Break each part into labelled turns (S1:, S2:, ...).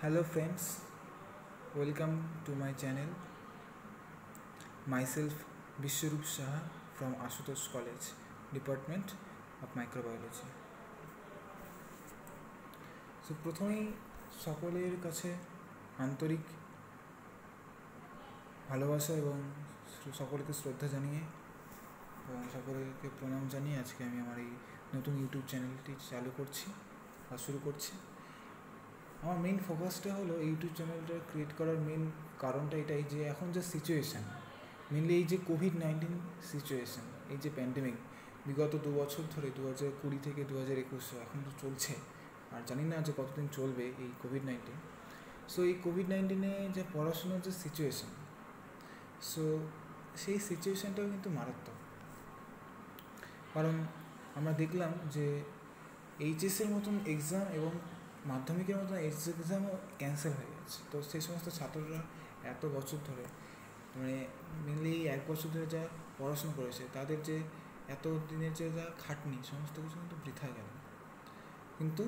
S1: Hello friends, welcome to my channel. Myself Bishwarup Saha from Ashutosh College, Department of Microbiology. So প্রথমেই সকলের কাছে আন্তরিক ভালোবাসা এবং সকলকে শ্রদ্ধা জানিয়ে এবং সকলকে প্রণাম জানিয়ে আজকে আমি আমার এই নতুন ইউটিউব চ্যানেলটি চালু করছি বা শুরু করছি। আমার মেইন ফোকাসটা হলো ইউটিউব চ্যানেলটা ক্রিয়েট করার মেইন কারণটা এটাই যে এখন যে সিচুয়েশান, মেনলি এই যে কোভিড-19 সিচুয়েশান, এই যে প্যান্ডেমিক বিগত 2 বছর ধরে 2020 থেকে 2021 এখন তো চলছে, আর জানি না যে কতদিন চলবে এই কোভিড-19। সো এই কোভিড-19-এ যে পড়াশোনার যে সিচুয়েশান, সো সেই সিচুয়েশানটাও কিন্তু মারাত্মক। কারণ আমরা দেখলাম যে এইচএসের মতন এক্সাম এবং মাধ্যমিকের মতন এক্সামও ক্যান্সেল হয়ে গেছে। তো সেই সমস্ত ছাত্ররা এত বছর ধরে মানে মেনলি 1 বছর ধরে যা পড়াশোনা করেছে, তাদের যে এত দিনের যে যা খাটনি, সমস্ত কিছু কিন্তু বৃথা গেল। কিন্তু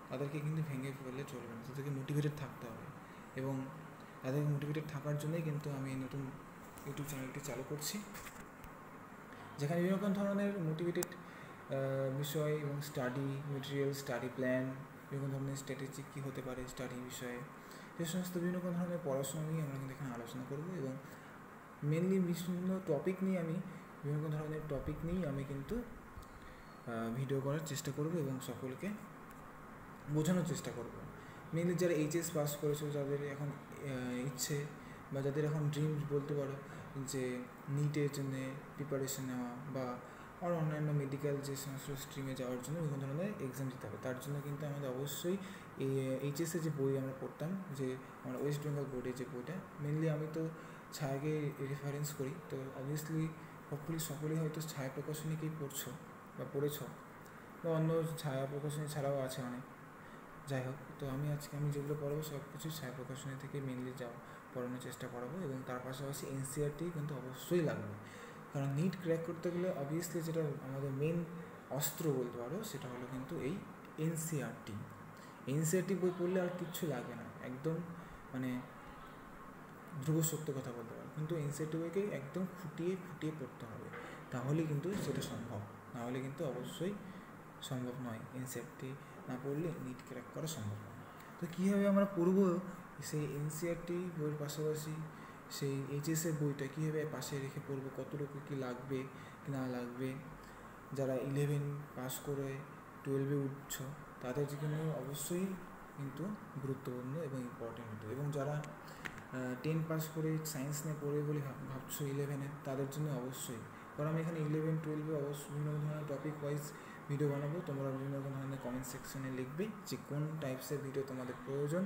S1: তাদেরকে কিন্তু ভেঙে ফেললে চলবে না, তাদেরকে মোটিভেটেড থাকতে হবে। এবং তাদেরকে মোটিভেটেড থাকার জন্যই কিন্তু আমি এই নতুন ইউটিউব চ্যানেলটি চালু করছি, যেখানে বিভিন্ন রকম ধরনের মোটিভেটেড বিষয় এবং স্টাডি মেটেরিয়াল, স্টাডি প্ল্যান, বিভিন্ন ধরনের স্ট্র্যাটেজি কী হতে পারে স্টাডি বিষয়ে, সে সমস্ত বিভিন্ন ধরনের পড়াশোনা নিয়ে আমরা কিন্তু এখানে আলোচনা করবো। এবং মেনলি বিভিন্ন টপিক নিয়ে বিভিন্ন ধরনের টপিক নিয়েই আমি কিন্তু ভিডিও করার চেষ্টা করব এবং সকলকে বোঝানোর চেষ্টা করব। মেনলি যারা এইচএস পাস করেছে, যাদের এখন ইচ্ছে বা যাদের এখন ড্রিমস বলতে পারো যে নিটের জন্য প্রিপারেশন নেওয়া বা আর অন্যান্য মেডিকেল যে সমস্ত স্ট্রিমে যাওয়ার জন্য বিভিন্ন ধরনের এক্সাম দিতে হবে, তার জন্য কিন্তু আমাদের অবশ্যই এই এইচএসে যে বই আমরা পড়তাম, যে আমরা ওয়েস্ট বেঙ্গল বোর্ডে যে বইটা, মেনলি আমি তো ছায়াকে রেফারেন্স করি। তো অবভিয়াসলি হোপফুলি সকলেই হয়তো ছায়া প্রকাশনীকেই পড়ছো বা পড়েছ, বা অন্য ছায়া প্রকাশনী ছাড়াও আছে অনেক। যাই হোক, তো আমি যেগুলো পড়াবো সব কিছু ছায়া প্রকাশনী থেকে মেনলি পড়ানোর চেষ্টা করাবো। এবং তার পাশাপাশি এনসিইআরটি কিন্তু অবশ্যই লাগবে, কারণ নিট ক্র্যাক করতে গেলে অবভিয়াসলি যেটা আমাদের মেন অস্ত্র বলতে পারো, সেটা হলো কিন্তু এই এনসিইআরটি বই পড়লে আর কিচ্ছু লাগবে না, একদম মানে ধ্রুব সত্য কথা বলতে পারো। কিন্তু এনসিইআরটি বইকে একদম খুঁটিয়ে পড়তে হবে, তাহলে কিন্তু সেটা সম্ভব, নাহলে কিন্তু অবশ্যই সম্ভব নয়। এনসিইআরটি না পড়লে নিট ক্র্যাক করা সম্ভব নয়। তো কীভাবে আমরা পড়বো সেই এনসিইআরটি বইয়ের পাশাপাশি সেই এইচএসের বইটা কীভাবে পাশে রেখে পড়বো, কতটুকু কী লাগবে কি না লাগবে, যারা 11 পাস করে 12-এ উঠছ তাদের জন্য অবশ্যই কিন্তু গুরুত্বপূর্ণ এবং ইম্পর্টেন্ট। এবং যারা 10 পাস করে সায়েন্স নিয়ে পড়বে বলে ভাবছো 11-এ, তাদের জন্য অবশ্যই, কারণ আমি এখানে 11-12-এ অবশ্যই বিভিন্ন ধরনের টপিক ওয়াইজ ভিডিও বানাবো। তোমরা বিভিন্ন ধরনের কমেন্ট সেকশনে লিখবে যে কোন টাইপসের ভিডিও তোমাদের প্রয়োজন,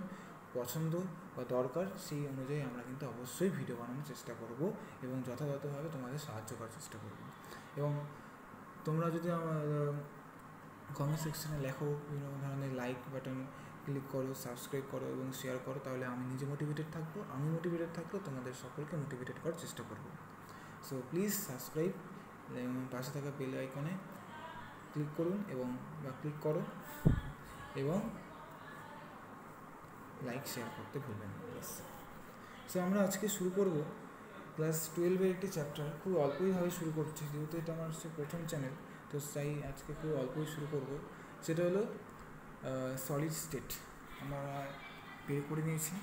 S1: পছন্দ বা দরকার, সেই অনুযায়ী আমরা কিন্তু অবশ্যই ভিডিও বানানোর চেষ্টা করব এবং যথাযথভাবে তোমাদের সাহায্য করার চেষ্টা করব। এবং তোমরা যদি আমার কমেন্ট সেকশনে লেখো, বিভিন্ন ধরনের লাইক বাটন ক্লিক করো, সাবস্ক্রাইব করো এবং শেয়ার করো, তাহলে আমি নিজে মোটিভেটেড থাকবো, তোমাদের সকলকে মোটিভেটেড করার চেষ্টা করব। সো প্লিজ সাবস্ক্রাইব এবং পাশে থাকা বেল আইকনে ক্লিক করুন ক্লিক করো এবং লাইক শেয়ার করতে ভুলবেন না প্লিজ। সো আমরা আজকে শুরু করব ক্লাস 12-এর একটি চ্যাপ্টার। খুব অল্পইভাবে শুরু করছি, যেহেতু এটা আমার প্রথম চ্যানেল, তো তাই আজকে খুব অল্পই শুরু করব। সেটা হলো সলিড স্টেট। আমরা বের করে নিয়েছি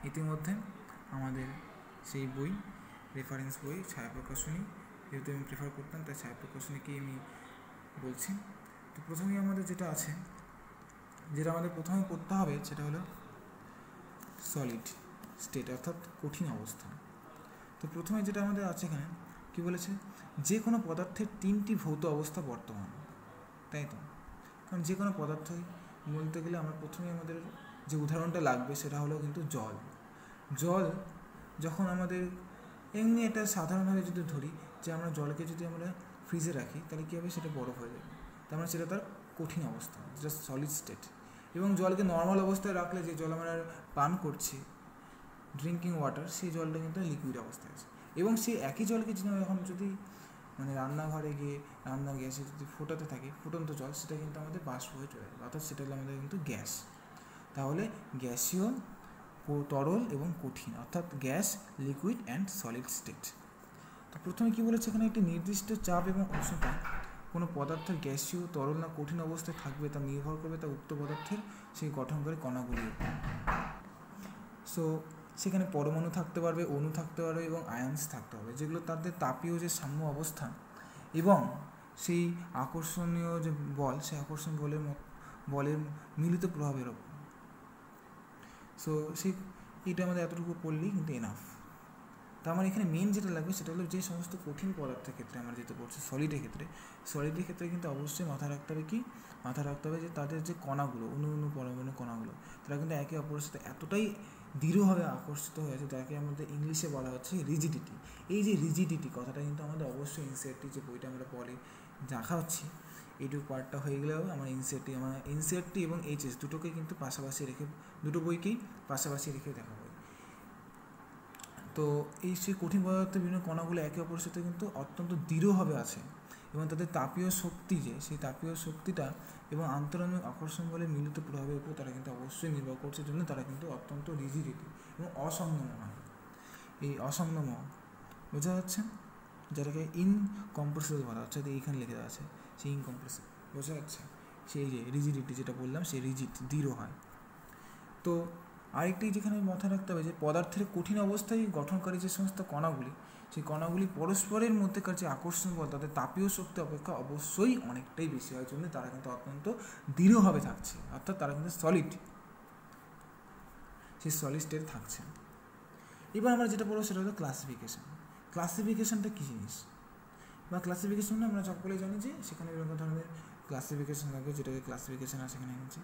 S1: ইতিমধ্যে আমাদের সেই বই, রেফারেন্স বই ছায়া প্রকাশনী, যেহেতু আমি প্রেফার করতাম তাই ছায়া প্রকাশনীকেই আমি বলছি। তো প্রথমেই আমাদের যেটা আমাদের প্রথমে পড়তে হবে, সেটা হলো সলিড স্টেট, অর্থাৎ কঠিন অবস্থা। তো প্রথমে যেটা আমাদের আছে এখানে কী বলেছে, যে কোনো পদার্থের 3টি ভৌত অবস্থা বর্তমান, তাই তো? কারণ যে কোনো পদার্থই বলতে গেলে আমরা প্রথমে আমাদের যে উদাহরণটা লাগবে সেটা হলো কিন্তু জল যখন আমাদের এমনি এটা সাধারণভাবে যদি ধরি যে আমরা জলকে যদি আমরা ফ্রিজে রাখি, তাহলে কী হবে, সেটা বরফ হয়ে যাবে, তার মানে সেটা তার কঠিন অবস্থা, যেটা সলিড স্টেট। এবং জলকে নর্মাল অবস্থায় রাখলে, যে জল আমরা পান করছি ড্রিঙ্কিং ওয়াটার, সেই জলটা কিন্তু লিকুইড অবস্থায় আছে। এবং সেই একই জলকে যদি মানে রান্নাঘরে গিয়ে রান্নার গ্যাসে যদি ফোটাতে থাকি, ফুটন্ত জল, সেটা কিন্তু আমাদের বাষ্প হয়ে চলে যাবে, অর্থাৎ সেটা হলো আমাদের কিন্তু গ্যাস। তাহলে গ্যাসীয়, তরল এবং কঠিন, অর্থাৎ gas, liquid and solid state. তো প্রথমে কী বলেছে, এখানে একটি নির্দিষ্ট চাপ এবং উষ্ণতা কোনো পদার্থের গ্যাসীয়, তরল না কঠিন অবস্থায় থাকবে তা নির্ভর করবে তা উক্ত পদার্থের সেই গঠনকারী কণাগুলির উপর। সো সেখানে পরমাণু থাকতে পারবে, অণু থাকতে পারবে এবং আয়ন্স থাকতে হবে, যেগুলো তাদের তাপীয় যে সাম্য অবস্থা এবং সেই আকর্ষণীয় যে বল, সেই আকর্ষণ বলের মিলিত প্রভাবের ওপর। সো এটা আমাদের এতটুকু পড়লেই কিন্তু এনাফ। তো আমার এখানে মেন যেটা লাগবে সেটা হলো যে সমস্ত কঠিন পদার্থের ক্ষেত্রে আমরা যেটা পড়ছি সলিডের ক্ষেত্রে কিন্তু অবশ্যই মাথায় রাখতে হবে যে তাদের যে কণাগুলো, অণু পরমাণু কণাগুলো, তারা কিন্তু একে অপরের সাথে এতটাই দৃঢ়ভাবে আকর্ষিত হয়েছে, যাকে আমাদের ইংলিশে বলা হচ্ছে রিজিডিটি। এই যে রিজিডিটি কথাটা কিন্তু আমাদের অবশ্যই এনসিইআরটি যে বইটা আমরা পড়ে দেখা হচ্ছে, এইটুকু পার্টটা হয়ে গেলেও আমার এনসিইআরটি এবং এইচএস দুটোকে কিন্তু পাশাপাশি রেখে, দুটো বইকেই পাশাপাশি রেখে দেখা হয়। তো এই সেই কঠিন পদার্থের বিভিন্ন কণাগুলো একে অপরের সাথে কিন্তু অত্যন্ত দৃঢ়ভাবে আছে এবং তাদের তাপীয় শক্তি, যে সেই তাপীয় শক্তিটা এবং আন্তঃআণবিক আকর্ষণ বলে মিলিত প্রভাবের উপর তারা কিন্তু অবশ্যই নির্ভর করছে, জন্য তারা কিন্তু অত্যন্ত রিজিডিটি এবং অসংযম হয়। এই অসংযম বোঝা যাচ্ছে, যেটাকে ইনকম্প্রেসিবল বলা হচ্ছে, এইখানে লিখে দেওয়া আছে সেই ইনকম্প্রেসিবল, বোঝা যাচ্ছে। সেই যে রিজিডিটি যেটা বললাম, সেই দৃঢ় হয়। তো আরেকটি যেখানে মাথায় রাখতে হবে যে পদার্থের কঠিন অবস্থায় গঠনকারী যে সমস্ত কণাগুলি, সেই কণাগুলি পরস্পরের মধ্যেকার যে আকর্ষণ বল তাদের তাপীয় শক্তি অপেক্ষা অবশ্যই অনেকটাই বেশি হয়, জন্য তারা কিন্তু অত্যন্ত দৃঢ়ভাবে থাকছে, অর্থাৎ তারা কিন্তু সলিড, সেই সলিড স্টেট থাকছে। এবার আমরা যেটা বলবো সেটা হলো ক্লাসিফিকেশনটা কী জিনিস, বা ক্লাসিফিকেশন আমরা সকলেই জানি যে সেখানে বিভিন্ন ধরনের ক্লাসিফিকেশন লাগবে, যেটাকে ক্লাসিফিকেশন আছে এখানে হচ্ছে।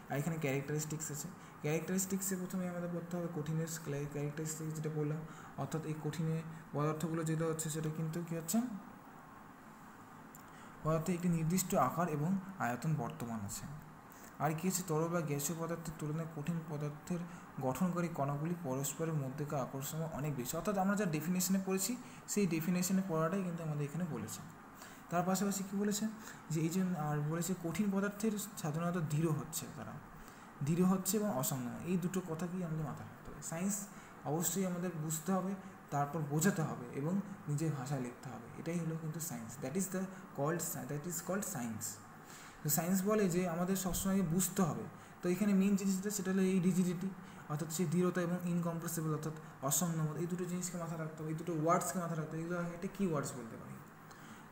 S1: আর এখানে ক্যারেক্টারিস্টিক্স আছে। ক্যারেক্টারিস্টিক্সে প্রথমে আমাদের পড়তে হবে কঠিনের ক্যারেক্টারিস্টিক্স, যেটা বললাম, অর্থাৎ এই কঠিনে পদার্থগুলো যেটা হচ্ছে সেটা কিন্তু কী হচ্ছে, পদার্থে একটি নির্দিষ্ট আকার এবং আয়তন বর্তমান আছে। আর কী হচ্ছে, তরল বা গ্যাসীয় পদার্থের তুলনায় কঠিন পদার্থের গঠনকারী কণাগুলি পরস্পরের মধ্যেকার আকর্ষণ অনেক বেশি, অর্থাৎ আমরা যা ডেফিনেশনে পড়েছি সেই ডেফিনেশনে পড়াটাই কিন্তু আমাদের এখানে বলেছে। তার পাশাপাশি কী বলেছে, যে এই যে আর বলেছে কঠিন পদার্থের সাধারণত দৃঢ় হচ্ছে এবং অসংযম, এই দুটো কথা কি আমাদের মাথায় রাখতে হবে। সায়েন্স অবশ্যই আমাদের বুঝতে হবে, তারপর বোঝাতে হবে এবং নিজের ভাষায় লিখতে হবে, এটাই হলো কিন্তু science. That is called science. তো সায়েন্স বলে যে আমাদের সবসময় বুঝতে হবে। তো এখানে মেন জিনিসটা সেটা হলো এই রিজিডিটি, অর্থাৎ সেই দৃঢ়তা, এবং ইনকম্প্রেসিবল অর্থাৎ অসংযম, এই দুটো জিনিসকে মাথায় রাখতে হবে, এই দুটো ওয়ার্ডসকে মাথায় রাখতে হবে। এগুলো একটা কি ওয়ার্ডস বলতে পারি।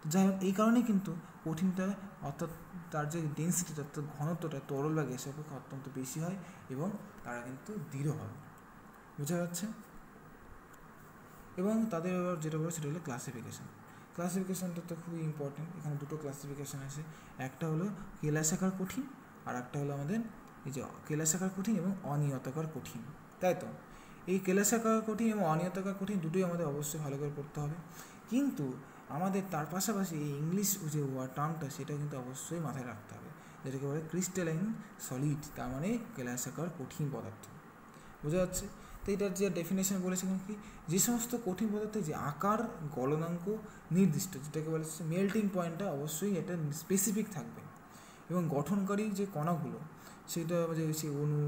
S1: তো যাই হোক, এই কারণেই কিন্তু কঠিনটা অর্থাৎ তার যে ডেন্সিটি অর্থাৎ ঘনত্বটা তরল বা গ্যাসের অপেক্ষা অত্যন্ত বেশি হয় এবং তারা কিন্তু দৃঢ় হয়, বোঝা যাচ্ছে। এবং তাদের যেটা বলে সেটা হলো ক্লাসিফিকেশনটা তো খুবই ইম্পর্টেন্ট। এখানে দুটো ক্লাসিফিকেশান আছে, একটা হলো কেলাসাকার কঠিন আর একটা হলো আমাদের এই যে কেলাসাকার কঠিন এবং অনিয়তাকার কঠিন, তাই তো। এই কেলাসাকার কঠিন এবং অনিয়তাকার কঠিন দুটোই আমাদের অবশ্যই ভালো করে পড়তে হবে, কিন্তু আমাদের তার পাশাপাশি এই ইংলিশ যে টার্মটা সেটা কিন্তু অবশ্যই মাথায় রাখতে হবে, যেটাকে বলে ক্রিস্টালাইন সলিড, তার মানে কেলাসাকার কঠিন পদার্থ, বোঝা যাচ্ছে। তো এটার যে ডেফিনেশন বলেছে কি, যে সমস্ত কঠিন পদার্থের যে আকার, গলনাঙ্ক নির্দিষ্ট, যেটাকে বলে মেল্টিং পয়েন্টটা অবশ্যই এটা স্পেসিফিক থাকবে, এবং গঠনকারী যে কণাগুলো সেটা যে সেই অণু,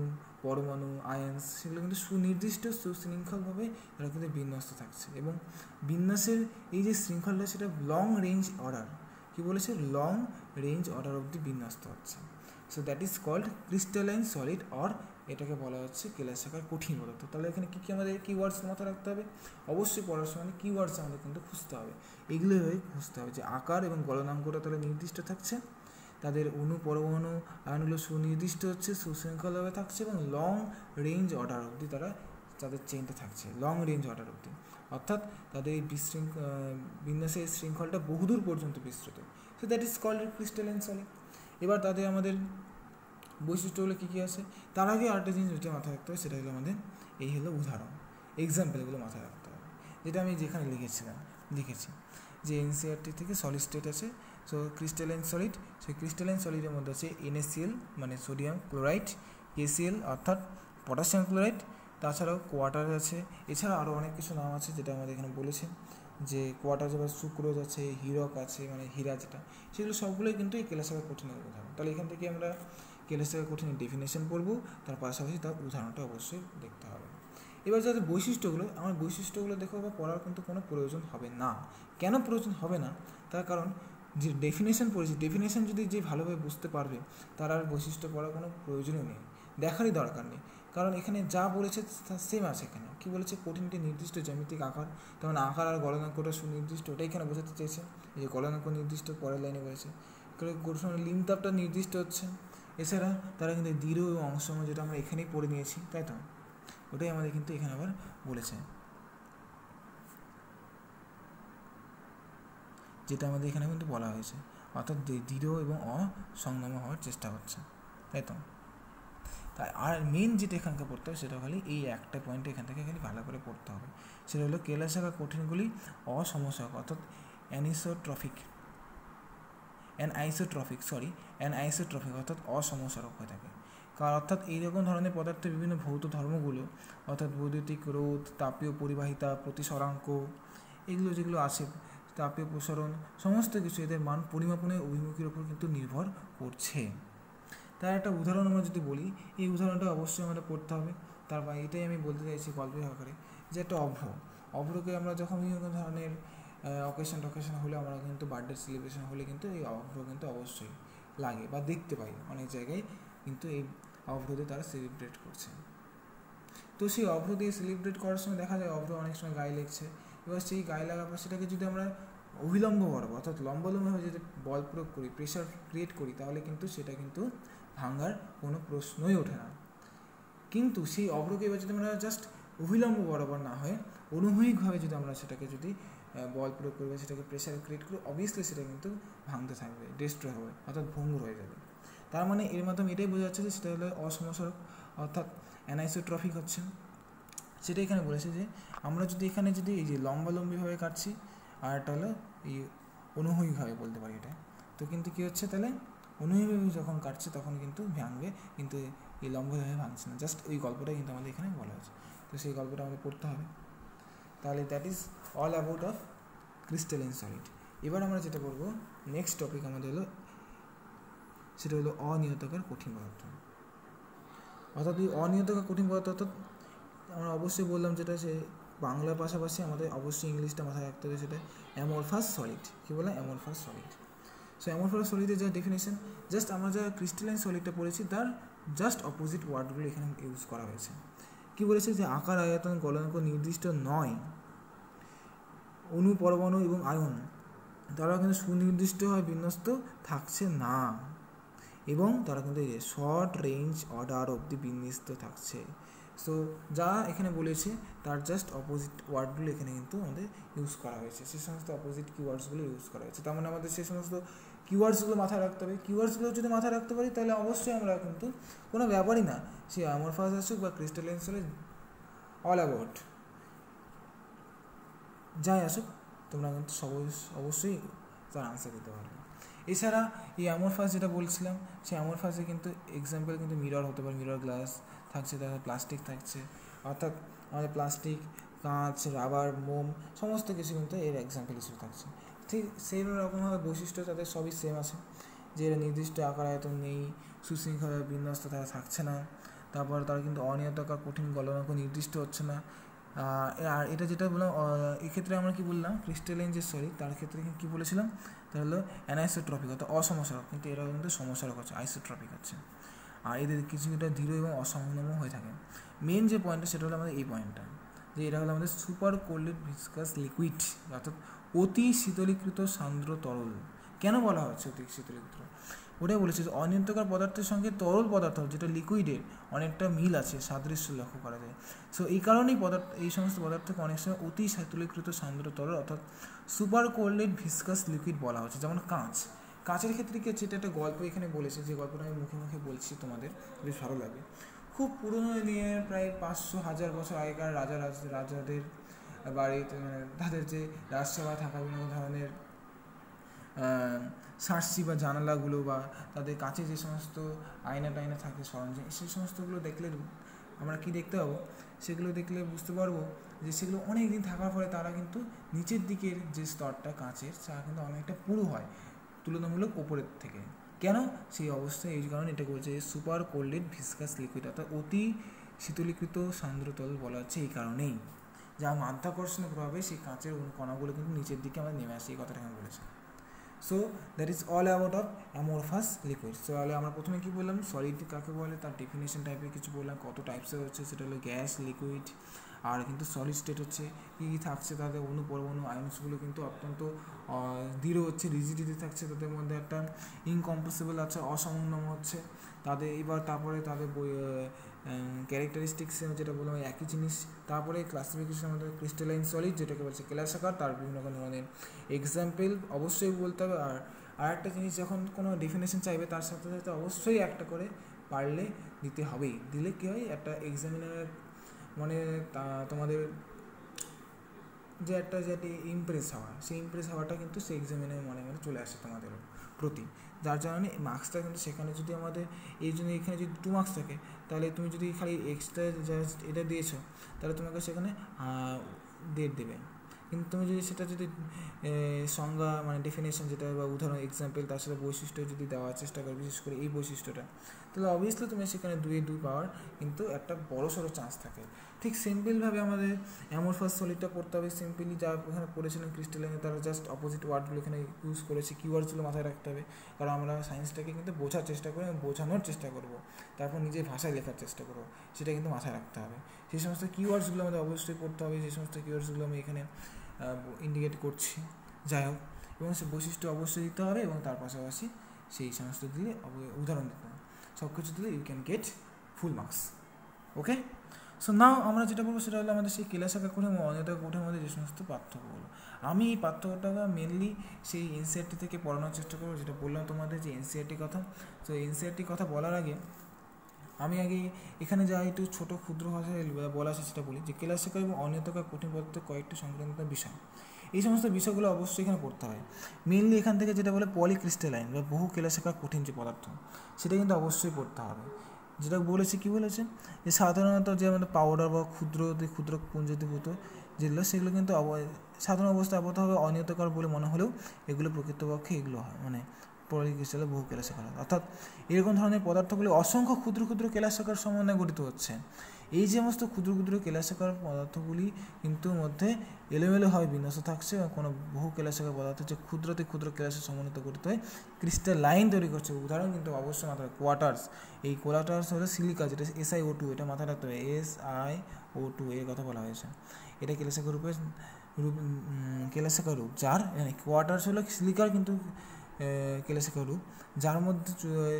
S1: পরমাণু, আয়ন্স, সেগুলো কিন্তু সুনির্দিষ্ট সুশৃঙ্খলভাবে তারা কিন্তু বিন্যস্ত থাকছে, এবং বিন্যাসের এই যে শৃঙ্খলটা সেটা লং রেঞ্জ অর্ডার, কি বলেছে, লং রেঞ্জ অর্ডার অবধি বিন্যস্ত হচ্ছে। So that is called crystalline solid, or এটাকে বলা হচ্ছে কেলাসাকার কঠিন পদার্থ। তাহলে এখানে কী কী আমাদের কিওয়ার্ডস মাথায় রাখতে হবে, অবশ্যই পড়ার সময় কিওয়ার্ডস আমাদের কিন্তু খুঁজতে হবে, এগুলোই খুঁজতে হবে যে আকার এবং গলনাঙ্কটা তাহলে নির্দিষ্ট থাকছে, তাদের অণু, পরমাণু, আয়নগুলো সুনির্দিষ্ট হচ্ছে, সুশৃঙ্খলভাবে থাকছে, এবং লং রেঞ্জ অর্ডার অবধি তাদের চেনটা থাকছে, লং রেঞ্জ অর্ডার অবধি, অর্থাৎ তাদের এই বিন্যাসের শৃঙ্খলটা বহুদূর পর্যন্ত বিস্তৃত। So that is called crystalline solid. এবার তাদের আমাদের বৈশিষ্ট্যগুলো কী কী আছে, তার আগে আরেকটা জিনিস যেটা মাথায় রাখতে হবে সেটা হলো আমাদের এই হলো উদাহরণ, এক্সাম্পলগুলো মাথায় রাখতে হবে, যেটা আমি যেখানে লিখেছি যে এনসিইআরটি থেকে সলিড স্টেট আছে। সো ক্রিস্টালাইন সলিড, সেই ক্রিস্টালাইন সলিডের মধ্যে আছে NaCl মানে সোডিয়াম ক্লোরাইড, KCl অর্থাৎ পটাশিয়াম ক্লোরাইড, তাছাড়াও কোয়াটার আছে, এছাড়া আরও অনেক কিছু নাম আছে যেটা আমাদের এখানে বলেছে, যে কোয়াটার বা সুক্রোজ আছে, হিরক আছে মানে হীরা যেটা, সেগুলো সবগুলোই কিন্তু এই কেলাসাকার কঠিনের উদাহরণ। তাহলে এখান থেকে আমরা কেলাস শাখা কঠিনের ডেফিনেশন পড়বো, তার পাশাপাশি তার উদাহরণটা অবশ্যই দেখতে হবে। এবার যাদের বৈশিষ্ট্যগুলো, আমার বৈশিষ্ট্যগুলো দেখো বা পড়ার কিন্তু কোনো প্রয়োজন হবে না। কেন প্রয়োজন হবে না? তার কারণ যে ডেফিনেশন পড়েছি, ডেফিনেশন যদি যে ভালোভাবে বুঝতে পারবে তার আর বৈশিষ্ট্য পড়ার কোনো প্রয়োজনই নেই, দেখারই দরকার নেই। কারণ এখানে যা বলেছে তা সেম আছে। এখানে কী বলেছে? কঠিনটি নির্দিষ্ট জ্যামিতিক আকার, তেমন আকার আর গলনাঙ্কটা সুনির্দিষ্ট, ওটাই এখানে বোঝাতে চেয়েছে। এই যে গলনাঙ্ক নির্দিষ্ট পরের লাইনে বলেছে, লিমতাপটা নির্দিষ্ট হচ্ছে। এছাড়া তারা কিন্তু দৃঢ় এবং অংশম, যেটা আমরা এখানেই পড়ে নিয়েছি, তাই তো, ওটাই আমাদের কিন্তু এখানে আবার বলেছে, যেটা আমাদের এখানে কিন্তু বলা হয়েছে, অর্থাৎ দৃঢ় এবং অসংলগ্ন হওয়ার চেষ্টা হচ্ছে, তাই তো। তাই আর মেন যেটা এখানকার পড়তে হবে সেটা খালি এই একটা পয়েন্ট এখান থেকে খালি ভালো করে পড়তে হবে, সেটা হলো কেলাস শাখা কঠিনগুলি অসমসহক অর্থাৎ অ্যানআইসোট্রফিক অর্থাৎ অসমস্বরক হয়ে থাকে। কারণ অর্থাৎ এইরকম ধরনের পদার্থের বিভিন্ন ভৌত ধর্মগুলো, অর্থাৎ বৈদ্যুতিক রোধ, তাপীয় পরিবাহিতা, প্রতিসরাঙ্ক, এগুলো যেগুলো আছে, তাপীয় প্রসারণ, সমস্ত কিছু এদের মান পরিমাপনের অভিমুখের উপর কিন্তু নির্ভর করছে। তার একটা উদাহরণ আমরা যদি বলি, এই উদাহরণটা অবশ্যই আমাদের পড়তে হবে। তারপর এটাই আমি বলতে চাইছি গল্পের আকারে, যে একটা অভ্রকে আমরা যখন বিভিন্ন ধরনের অকেশন হলে, আমরা কিন্তু বার্থডে সেলিব্রেশন হলে কিন্তু এই অভ্র কিন্তু অবশ্যই লাগে বা দেখতে পাই অনেক জায়গায়, কিন্তু এই অভ্র দিয়ে তারা সেলিব্রেট করছে। তো সেই অভ্র দিয়ে সেলিব্রেট করার সময় দেখা যায় অভ্র অনেক সময় গায়ে লেগছে। এবার সেই গায়ে লাগার পর সেটাকে যদি আমরা অভিলম্ব বরাবর অর্থাৎ লম্বালম্বভাবে যদি বল প্রয়োগ করি, প্রেশার ক্রিয়েট করি, তাহলে কিন্তু সেটা কিন্তু ভাঙার কোনো প্রশ্নই ওঠে না। কিন্তু সেই অভ্রকে এবার যদি আমরা জাস্ট অভিলম্ব বরাবর না হয় অনুভূমিকভাবে যদি আমরা সেটাকে যদি বল প্রয়োগ করবে, সেটাকে প্রেশার ক্রিয়েট করে, অবভিয়াসলি সেটা কিন্তু ভাঙতে থাকবে, ডিস্ট্রয় হবে, অর্থাৎ ভঙ্গুর হয়ে যাবে। তার মানে এর মাধ্যমে এটাই বোঝা যাচ্ছে যে সেটা হলো অসমস্বরক অর্থাৎ অ্যানাইসোট্রফিক হচ্ছে। সেটা এখানে বলেছে যে আমরা যদি এখানে যদি এই যে লম্বালম্বিভাবে কাটছি, আর একটা হলো এই অনুভূমিকভাবে বলতে পারি এটা, তো কিন্তু কী হচ্ছে তাহলে অনুভূমিকভাবে যখন কাটছে তখন কিন্তু ভাঙবে, কিন্তু এই লম্বভাবে ভাঙছে না। জাস্ট ওই গল্পটা কিন্তু আমাদের এখানে বলা হয়েছে, তো সেই গল্পটা আমাদের পড়তে হবে। তাহলে that is all about of crystalline solid. এবার আমরা যেটা করবো, নেক্সট টপিক আমাদের হলো, সেটা হলো অনিয়তাকার কঠিন পদার্থ। অর্থাৎ এই অনিয়তাকার কঠিন পদার্থ অর্থাৎ আমরা অবশ্যই বললাম যেটা, সে বাংলার পাশাপাশি আমাদের অবশ্যই ইংলিশটা মাথায় রাখতে হবে, সেটা অ্যামরফাস সলিড। কী বলে? Amorphous solid. সো অ্যামরফাস সলিডের যা ডেফিনেশন, জাস্ট আমরা যা ক্রিস্টালাইন সলিডটা পড়েছি তার জাস্ট অপোজিট ওয়ার্ডগুলো এখানে ইউজ করা হয়েছে। কী বলেছে? যে আকার, আয়তন, গলনাঙ্ক নির্দিষ্ট নয়, অণু, পরমাণু এবং আয়ন তারা কিন্তু সুনির্দিষ্ট হয় বিন্যস্ত থাকছে না, এবং তারা কিন্তু এই যে শর্ট রেঞ্জ অর্ডার অবধি বিন্যস্ত থাকছে। সো যা এখানে বলেছে তার জাস্ট অপোজিট ওয়ার্ডগুলো এখানে কিন্তু আমাদের ইউজ করা হয়েছে, সে সমস্ত অপোজিট কিওয়ার্ডসগুলো ইউজ করা হয়েছে। তার মানে আমাদের সেই সমস্ত কিওয়ার্ডসগুলো মাথায় রাখতে হবে। কিওয়ার্ডসগুলো যদি মাথায় রাখতে পারি তাহলে অবশ্যই আমরা কিন্তু কোনো ব্যাপারই না, সে অ্যামরফাস আসুক বা ক্রিস্টালাইন সলিড, অল অ্যাবাউট যাই আসুক, তোমরা কিন্তু অবশ্যই তার আনসার দিতে পারবে। এছাড়া এই অ্যামরফাস যেটা বলছিলাম, সেই অ্যামরফাসে কিন্তু এক্সাম্পল কিন্তু মিরর হতে পারে, মিরর গ্লাস থাকছে, তারপর প্লাস্টিক থাকছে, অর্থাৎ আমাদের প্লাস্টিক, কাঁচ, রাবার, মোম সমস্ত কিছু কিন্তু এর এক্সাম্পল হিসেবে থাকছে। ঠিক সেই রকমভাবে বৈশিষ্ট্য তাদের সবই সেম আছে, যে এরা নির্দিষ্ট আকার আয়তন নেই, সুশৃঙ্খলভাবে বিন্যস্ত তারা থাকছে না, তারপর তারা কিন্তু অনিয়তাকার কঠিন গলনাঙ্ক নির্দিষ্ট হচ্ছে না। আর এটা যেটা বললাম, এক্ষেত্রে আমরা কী বললাম, ক্রিস্টালাইন যে সলিড তার ক্ষেত্রে কী বলেছিলাম, তা হলো অ্যানাইসোট্রপিক অর্থাৎ অসমস্বরক, কিন্তু এরা কিন্তু সমস্বরক হচ্ছে, আইসোট্রপিক হচ্ছে। আর এদের কিছুটা দৃঢ় এবং অসংলগ্ন হয়ে থাকে। মেন যে পয়েন্টটা সেটা হলো আমাদের এই পয়েন্টটা, যে এটা হলো আমাদের সুপার কোল্ডেড ভিসকাস লিকুইড, অর্থাৎ অতি শীতলীকৃত সান্দ্র তরল। কেন বলা হচ্ছে অতি শীতলীকৃত? ওটাই বলেছে যে অনিয়ন্ত্রকার পদার্থের সঙ্গে তরল পদার্থ যেটা লিকুইডের অনেকটা মিল আছে, সাদৃশ্য লক্ষ্য করা যায়। সো এই কারণেই এই সমস্ত পদার্থকে অনেক সময় অতি শীতলীকৃত সান্দ্র তরল অর্থাৎ সুপার কোল্ডেড ভিসকাস লিকুইড বলা হচ্ছে। যেমন কাঁচের ক্ষেত্রে কি হচ্ছে, এটা একটা গল্প এখানে বলেছে, যে গল্পটা আমি মুখে মুখে বলছি, তোমাদের বেশ ভালো লাগে। খুব পুরনো নিয়ে প্রায় 500-1000 বছর আগেকার রাজাদের বাড়িতে, মানে তাদের যে রাজসভায় থাকা বিভিন্ন ধরনের সার্সি বা জানালাগুলো, বা তাদের কাছে যে সমস্ত আয়না টায়না থাকে, সরঞ্জাম, সেই সমস্তগুলো দেখলে আমরা কি দেখতে পাবো, সেগুলো দেখলে বুঝতে পারবো যে সেগুলো অনেক দিন থাকার ফলে তারা কিন্তু নিচের দিকের যে স্তরটা কাঁচের, তা কিন্তু অনেকটা পুরু হয় তুলনামূলক ওপরের থেকে। কেন সেই অবস্থায় এই কারণে এটা বলছে সুপার কোল্ডেড ভিসকাস লিকুইড, অর্থাৎ অতি শীতলীকৃত সান্দ্রতল বলা হচ্ছে এই কারণেই, যা মাধ্যাকর্ষণের প্রভাবে সেই কাঁচের কণাগুলো কিন্তু নিচের দিকে আমরা নেমে আসে, এই কথাটা এখানে বলেছে। So that is all about of amorphous liquid. So তাহলে আমরা প্রথমে কী বললাম, সলিড কাকে বলে তার ডেফিনেশন টাইপের কিছু বললাম, কত টাইপসের হচ্ছে সেটা হলো গ্যাস, লিকুইড, আর কিন্তু সলিড স্টেট হচ্ছে কী কী থাকছে, তাদের পরমাণু আয়নসগুলো কিন্তু অত্যন্ত দৃঢ় হচ্ছে, রিজিডিটি থাকছে, তাদের মধ্যে একটা ইনকম্প্রেসিবল আছে, অসমন্বয় হচ্ছে তাদের। এবার তারপরে তাদের ক্যারেক্টারিস্টিক্স যেটা বললাম একই জিনিস। তারপরে ক্লাসিফিকেশন আমাদের ক্রিস্টালাইন সলিড যেটাকে বলছে কেলাসাকার, তার বিভিন্ন ধরনের এক্সাম্পল অবশ্যই বলতে হবে। আর একটা জিনিস, যখন কোনো ডেফিনেশন চাইবে তার সাথে সাথে অবশ্যই একটা করে পারলে দিতে হবেই, দিলে কী হয় একটা এক্সামিনার মানে তোমাদের যে একটা ইমপ্রেস হওয়া, সেই ইমপ্রেস হওয়াটা কিন্তু সেই এক্সামিনের মনে চলে আসে তোমাদের প্রতি, যার কারণে মার্কসটা কিন্তু সেখানে যদি আমাদের এই জন্য এখানে যদি 2 মার্কস থাকে, তাহলে তুমি যদি খালি এক্সট্রা জাস্ট এটা দিয়েছো তাহলে তোমাকে সেখানে 1.5 দেবে। কিন্তু তুমি যদি সেটা যদি সংজ্ঞা মানে ডেফিনেশন যেটা বা উদাহরণ এক্সাম্পল তার সাথে বৈশিষ্ট্য যদি দেওয়ার চেষ্টা করো, বিশেষ করে এই বৈশিষ্ট্যটা, তাহলে অবভিয়াসলি তুমি সেখানে 2 পাওয়ার কিন্তু একটা বড়সড় চান্স থাকে। ঠিক সিম্পলভাবে আমাদের অ্যামরফাস সলিডটা পড়তে হবে সিম্পলি, যা ওখানে পড়েছিলেন ক্রিস্টালাইনে তারা জাস্ট অপোজিট ওয়ার্ডগুলো এখানে ইউজ করেছে, কিওয়ার্ডসগুলো মাথায় রাখতে হবে, কারণ আমরা সায়েন্সটাকে কিন্তু বোঝার চেষ্টা করি, বোঝানোর চেষ্টা করবো, তারপর নিজের ভাষায় লেখার চেষ্টা করবো, সেটা কিন্তু মাথায় রাখতে হবে। সেই সমস্ত কিওয়ার্ডসগুলো আমাদের অবশ্যই পড়তে হবে, সেই সমস্ত কিওয়ার্ডসগুলো আমি এখানে ইন্ডিকেট করছি। যাই হোক, এবং সে বৈশিষ্ট্য অবশ্যই দিতে হবে, এবং তার পাশাপাশি সেই সমস্ত দিলে উদাহরণ দিতে হবে, সব কিছু দিলে you can get full marks. Okay, so now আমরা যেটা বলবো সেটা হলো আমাদের সেই কেলাসাকা কোঠে এবং অনিয়তা কোঠের মধ্যে যে সমস্ত পার্থক্যগুলো, আমি এই পার্থক্যটা মেনলি সেই এনসিইআরটি থেকে পড়ানোর চেষ্টা করবো, যেটা বললাম তোমাদের যে এনসিইআরটি কথা। তো এনসিইআরটি কথা বলার আগে আমি আগে এখানে যা একটু ছোটো ক্ষুদ্র ভাষায় বলা আছে সেটা বলি, যে কেলাসাকা এবং অনিয়তাকা কঠিন পদার্থের কয়েকটি সংক্রান্ত বিষয়, এই সমস্ত বিষয়গুলো অবশ্যই এখানে পড়তে হয়। মেনলি এখান থেকে যেটা বলে পলিক্রিস্টালাইন বা বহু কেলাসাকা কঠিন যে পদার্থ, সেটা কিন্তু অবশ্যই পড়তে হবে। যেটা বলেছে কী বলেছে, যে সাধারণত যে আমাদের পাউডার বা ক্ষুদ্র পুঞ্জীভূত যেগুলো, সেগুলো কিন্তু সাধারণ অবস্থায় আবদ্ধভাবে অনিয়তকার বলে মনে হলেও এগুলো প্রকৃতপক্ষে এগুলো হয় মানে পলিক্রিস্টালে বহু কেলাসাকার, অর্থাৎ এরকম ধরনের পদার্থগুলি অসংখ্য ক্ষুদ্র ক্ষুদ্র কেলাসাকার সমন্বয়ে গঠিত হচ্ছে। এই যে সমস্ত ক্ষুদ্র ক্ষুদ্র কেলাসাকার পদার্থগুলি কিন্তু মধ্যে এলোমেলোভাবে বিন্যস্ত থাকছে, এবং কোনো বহু কেলাসাকার পদার্থ যে ক্ষুদ্রতে ক্ষুদ্র কেলাসের সমন্বিত গঠিত হয়ে ক্রিস্টাল লাইন তৈরি করছে। উদাহরণ কিন্তু অবশ্যই মাথায় কোয়ার্টার্স, এই কোয়ার্টার্স হলো সিলিকা, যেটা SiO2, এটা মাথায় রাখতে হবে, SiO2 এর কথা বলা হয়েছে। এটা কেলাসাকার রূপে কেলাসাকার রূপ, যার কোয়ার্টার্স হলো সিলিকার কিন্তু কেলাসাকার রূপ, যার মধ্যে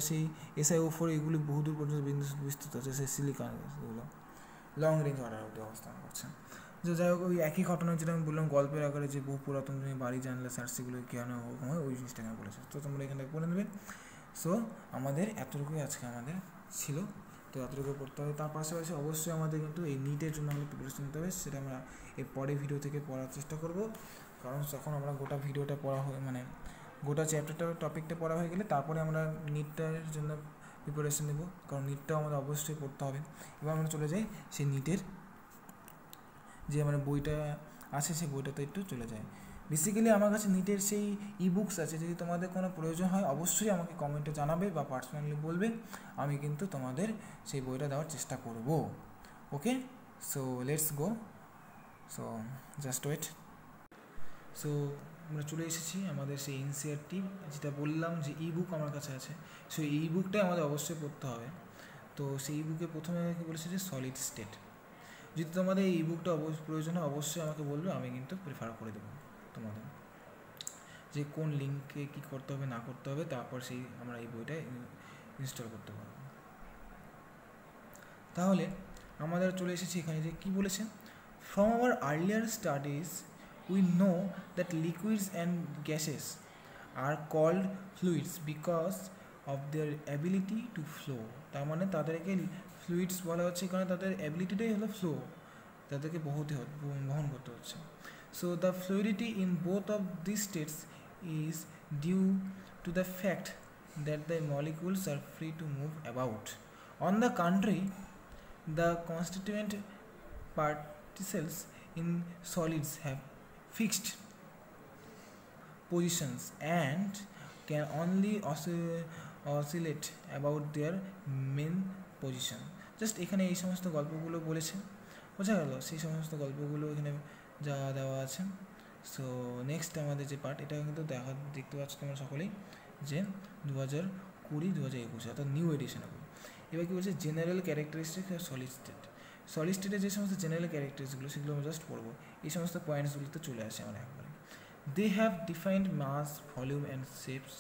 S1: সেই SiO4 এগুলি বহুদূর পর্যন্ত বিস্তৃত হচ্ছে, সেই সিলিকাগুলো লং রেঞ্জ অর্ডার অবধি অবস্থান করছে। যে যাই হোক, ওই একই ঘটনা যেটা আমি বললাম গল্পের আকারে, যে বহু পুরাতন তুমি বাড়ি জানলা সার্সিগুলো কেন ওরকম হয়, ওই জিনিসটা আমি বলেছি, তো তোমরা এখান থেকে পড়ে নেবে। সো আমাদের এতটুকুই আজকে আমাদের ছিল, তো এতটুকু পড়তে হবে। তার পাশাপাশি অবশ্যই আমাদের কিন্তু এই নিটের জন্য আমাদের প্রিপারেশন নিতে হবে, সেটা আমরা এর পরে ভিডিও থেকে পড়ার চেষ্টা করব, কারণ যখন আমরা গোটা ভিডিওটা পড়া হয় মানে গোটা চ্যাপ্টারটা টপিকটা পড়া হয়ে গেলে তারপরে আমরা নিটটার জন্য প্রিপারেশন নেব, কারণ নিটটাও আমাদের অবশ্যই পড়তে হবে। এবার আমরা চলে যাই সেই নিটের যে আমার বইটা আছে, সেই বইটাতে একটু চলে যায়। বেসিক্যালি আমার কাছে নিটের সেই বুকস আছে, যদি তোমাদের কোনো প্রয়োজন হয় অবশ্যই আমাকে কমেন্টে জানাবে বা পার্সোনালি বলবে, আমি কিন্তু তোমাদের সেই বইটা দেওয়ার চেষ্টা করব। Okay, so let's go, so just wait. So আমরা চলে এসেছি আমাদের সেই এনসিইআরটি, যেটা বললাম যে বুক আমার কাছে আছে, সো এই বুকটাই আমাদের অবশ্যই পড়তে হবে। তো সেই বুকে প্রথমে আমাকে বলেছে যে সলিড স্টেট, যদি তোমাদের এই বুকটা প্রয়োজন হয় অবশ্যই আমাকে বলবে, আমি কিন্তু প্রেফার করে দেবো তোমাদের, যে কোন লিঙ্কে কী করতে হবে না করতে হবে, তারপর সেই আমরা এই বইটা ইনস্টল করতে পারবো। তাহলে আমাদের চলে এসেছি এখানে, যে কী বলেছে, from our earlier studies we know that liquids and gases are called fluids because of their ability to flow, তার মানে তাদেরকে ফ্লুইডস বলা হচ্ছে কারণ তাদের অ্যাবিলিটিটাই হলো ফ্লো, তাদেরকে বহন করতে হচ্ছে। So the fluidity in both of this states is due to the fact that the molecules are free to move about. On the contrary, the constituent particles in solids have fixed positions and can only oscillate about their mean position. Just এখানে এই সমস্ত গল্পগুলো বলেছে, বোঝা গেল সেই সমস্ত গল্পগুলো এখানে যা দেওয়া আছে। সো নেক্সট আমাদের যে পার্ট, এটা কিন্তু দেখতে পাচ্ছ তোমরা সকলেই যে 2020-2021 অর্থাৎ নিউ এডিশন হবে। এবার কী বলছে, general characteristics of solid state. Solid স্টেটের যে সমস্ত জেনারেল ক্যারেক্টারিস্টিক্সগুলো সেগুলো আমরা জাস্ট পড়বো, এই সমস্ত পয়েন্টসগুলোতে চলে আসে আমার একবারে। They have defined mass, volume and shapes,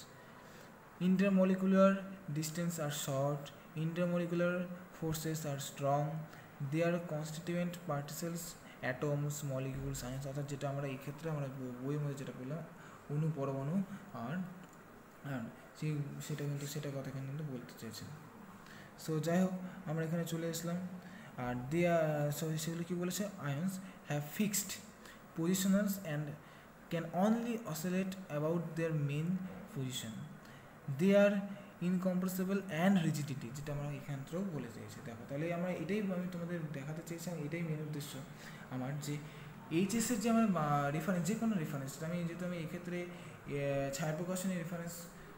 S1: intermolecular distance are short, intermolecular forces are strong, their constituent particles, atoms, molecules, ions, অর্থাৎ যেটা আমরা এই ক্ষেত্রে আমরা বইয়ের মধ্যে যেটা বললাম অণু, পরমাণু আর সেটা কিন্তু সেটা কথা কিন্তু বলতে চেয়েছেন। সো যাই হোক আমরা এখানে চলে আসলাম। আর সেগুলো কী বলেছে, ions have fixed positionals and can only oscillate about their mean position, they are incompressible and rigidity, যেটা আমরা এখান থেকেও বলে চেয়েছি। দেখো তাহলে আমরা এটাই আমি তোমাদের দেখাতে চেয়েছিলাম, এটাই মেন উদ্দেশ্য আমার, যে এইচএসের যে আমার রেফারেন্স, যে কোনো রেফারেন্স, আমি যেহেতু আমি এক্ষেত্রে ছায়াপ্রকাশনের রেফারেন্স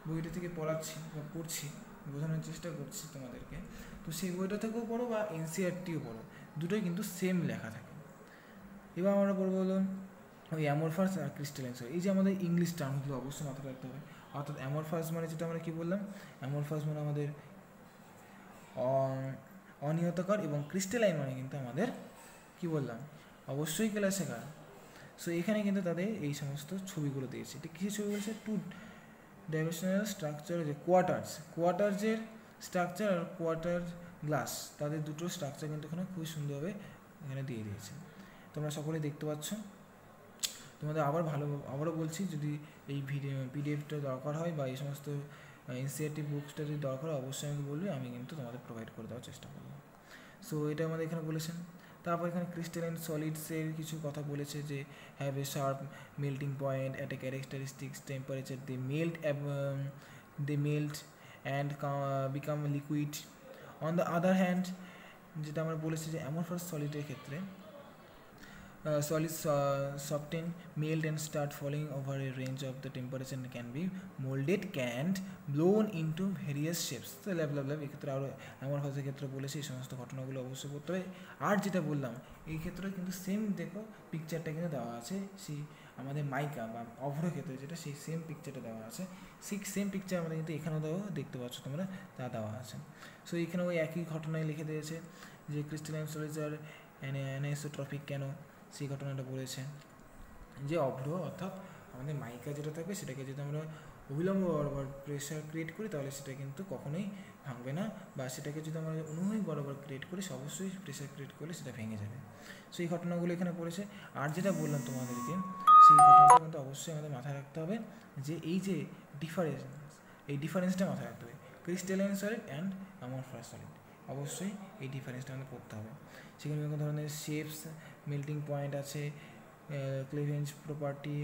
S1: বইটা থেকে পড়াচ্ছি বা পড়ছি, বোঝানোর চেষ্টা করছি তোমাদেরকে, তো সেই বইটা থেকেও পড়ো বা এনসিআরটিও পড়ো, দুটোই কিন্তু সেম লেখা থাকে। এবার আমরা পড়বো হলো ওই অ্যামরফাস আর ক্রিস্টালাইন সলিড। এই যে আমাদের ইংলিশ টার্মগুলো অবশ্যই মাথায় রাখতে হবে। অর্থাৎ অ্যামরফাস মানে যেটা আমরা কী বললাম, অ্যামরফাস মানে আমাদের অনিয়তাকার, এবং ক্রিস্টালাইন মানে কিন্তু আমাদের কী বললাম অবশ্যই কেলাসেকার। সো এখানে কিন্তু তাদের এই সমস্ত ছবিগুলো দিয়েছে। এটা কী ছবি বলছে, টু ডাইমেনশনাল স্ট্রাকচার, যে কোয়ার্টার্সের স্ট্রাকচার আর কোয়ার্টার গ্লাস, তাদের দুটো স্ট্রাকচার কিন্তু এখানে খুবই সুন্দরভাবে এখানে দিয়ে দিয়েছে, তোমরা সকলে দেখতে পাচ্ছ। তোমাদের আবারও বলছি, যদি এই পিডিএফটা দরকার হয় বা এই সমস্ত এনসিআরটি বুকসটা যদি দরকার হয় অবশ্যই আমাকে বলবে, আমি কিন্তু তোমাদের প্রোভাইড করে দেওয়ার চেষ্টা করব। সো এটা আমাদের এখানে বলেছেন। তারপর এখানে ক্রিস্টালাইন সলিডসের কিছু কথা বলেছে, যে have a sharp melting point at a characteristics temperature, they melt and become liquid. On the other hand, যেটা আমরা বলেছি যে অ্যামরফাস সলিডের ক্ষেত্রে solids soften, melt and start falling over a range of the temperature and can be molded, canned, blown into various shapes. তো lab এক্ষেত্রে আরও অ্যামরফাসের ক্ষেত্রে বলেছি, এই সমস্ত ঘটনাগুলো অবশ্যই করতে হবে। আর যেটা বললাম এই ক্ষেত্রে কিন্তু সেম দেখো পিকচারটা কিন্তু দেওয়া আছে, সেই আমাদের মাইকা বা অভ্র ক্ষেত্রে যেটা, সেই সেম পিকচারটা দেওয়া আছে, সেই সেম পিকচার আমাদের কিন্তু এখানেও দেখতে পাচ্ছ তোমরা, তা দেওয়া আছে। সো এখানে ওই একই ঘটনায় লিখে দিয়েছে যে ক্রিস্টালাইন সলিডস আর অ্যানিসোট্রপিক কেন, সেই ঘটনাটা বলেছে যে অভ্র অর্থাৎ আমাদের মাইকা যেটা থাকবে সেটাকে যদি আমরা অবিলম্ব বরাবর প্রেশার ক্রিয়েট করি তাহলে সেটা কিন্তু কখনোই ভাঙবে না, বা সেটাকে যদি আমরা অনুভূমিক বরাবর ক্রিয়েট করি অবশ্যই প্রেশার ক্রিয়েট করলে সেটা ভেঙে যাবে। সো এই ঘটনাগুলো এখানে পড়েছে। আর যেটা বললাম তোমাদেরকে, সেই ঘটনাটা কিন্তু অবশ্যই আমাদের মাথায় রাখতে হবে, যে এই যে ডিফারেন্স, এই ডিফারেন্সটা মাথায় রাখতে হবে, crystalline solid and amorphous solid, অবশ্যই এই ডিফারেন্সটা আমাদের পড়তে হবে। সেখানে বিভিন্ন ধরনের শেপস, মেল্টিং পয়েন্ট আছে, ক্লিভেজ প্রপার্টি,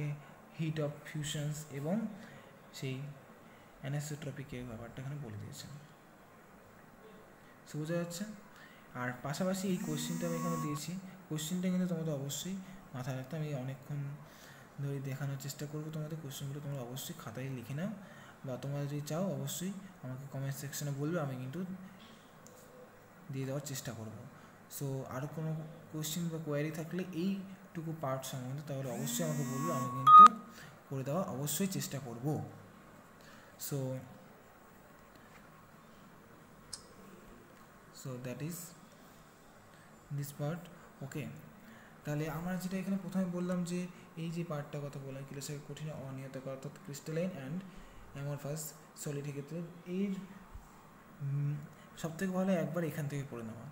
S1: হিট অফ ফিউশনস এবং সেই অ্যানিসোট্রপিকের ব্যাপারটা এখানে বলে দিয়েছেন। বোঝা যাচ্ছে। আর পাশাপাশি এই কোশ্চেনটা আমি এখানে দিয়েছি, কোশ্চেনটা কিন্তু তোমাদের অবশ্যই মাথায় রাখতে, আমি অনেকক্ষণ ধরে দেখানোর চেষ্টা করবো তোমাদের। কোশ্চেনগুলো তোমরা অবশ্যই খাতায় লিখে নাও, বা তোমরা যদি চাও অবশ্যই আমাকে কমেন্ট সেকশনে বলবে, আমি কিন্তু দিয়ে দেওয়ার চেষ্টা করব। সো আরও কোনো কোশ্চেন বা কোয়ারি থাকলে এইটুকু পার্ট সম্বন্ধে তাহলে অবশ্যই আমাকে বলবে, আমি কিন্তু করে দেওয়া অবশ্যই চেষ্টা করব। So that is this part. Okay, তাহলে আমরা যেটা এখানে প্রথমে বললাম যে এই যে পার্টটা কথা বললাম ক্রিস্টাল কঠিন অনিয়তাকার অর্থাৎ ক্রিস্টালাইন অ্যান্ড অ্যামরফাস সলিডের ক্ষেত্রে এর সবথেকে ভালো একবার এখান থেকে পড়ে নেওয়া,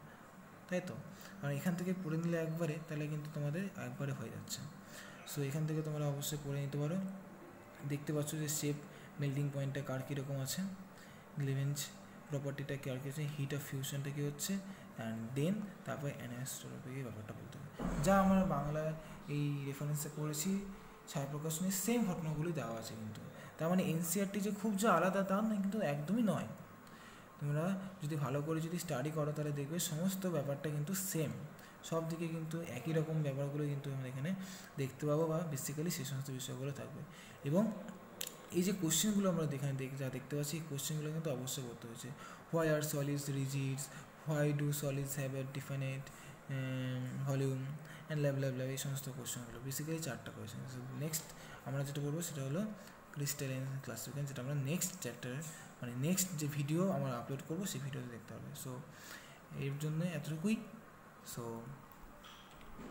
S1: তাই তো। আর এখান থেকে পড়ে নিলে একবারে তাহলে কিন্তু তোমাদের একবারে হয়ে যাচ্ছে। সো এখান থেকে তোমরা অবশ্যই পড়ে নিতে পারো। দেখতে পাচ্ছ যে শেপ মেল্টিং পয়েন্টটা কার কীরকম আছে, গ্লিভেঞ্জ প্রপার্টিটা কি আর কি আছে, হিট অফ ফিউশনটা কী হচ্ছে, অ্যান্ড দেন তারপরে অ্যানিসোট্রপিকের ব্যাপারটা বলতে হবে। যা আমরা বাংলা এই রেফারেন্সে পড়েছি ছায়াপ্রকাশনের সেম ঘটনাগুলি দেওয়া আছে, কিন্তু তার মানে এনসিআরটি যে খুব যে আলাদা তা না, কিন্তু একদমই নয়। তোমরা যদি ভালো করে যদি স্টাডি করো তাহলে দেখবে সমস্ত ব্যাপারটা কিন্তু সেম, সব দিকে কিন্তু একই রকম ব্যাপারগুলো কিন্তু আমরা এখানে দেখতে পাবো, বা বেসিক্যালি সেই সমস্ত বিষয়গুলো থাকবে। এবং এই যে কোশ্চেনগুলো আমরা যা দেখতে পাচ্ছি, এই কোশ্চেনগুলো কিন্তু অবশ্যই করতে হয়েছে। Why are solids rigids, why do solids have a definite volume and lab lab lab, এই সমস্ত কোশ্চেনগুলো বেসিক্যালি 4টা কোয়েশ্চেন। নেক্সট আমরা যেটা করবো সেটা হলো ক্রিস্টালাইন ক্লাসিফিকেশন, যেটা আমরা নেক্সট চ্যাপ্টারে মানে নেক্সট যে ভিডিও আমরা আপলোড করবো সেই ভিডিওতে দেখতে হবে। সো এর জন্য এতটুকুই। সো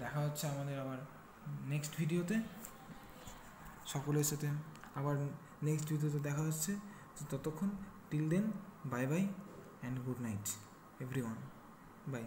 S1: দেখা হচ্ছে আমাদের আবার নেক্সট ভিডিওতে, সকলের সাথে আবার নেক্সট ভিডিওতে দেখা হচ্ছে। তো ততক্ষণ till then bye bye and good night everyone, by.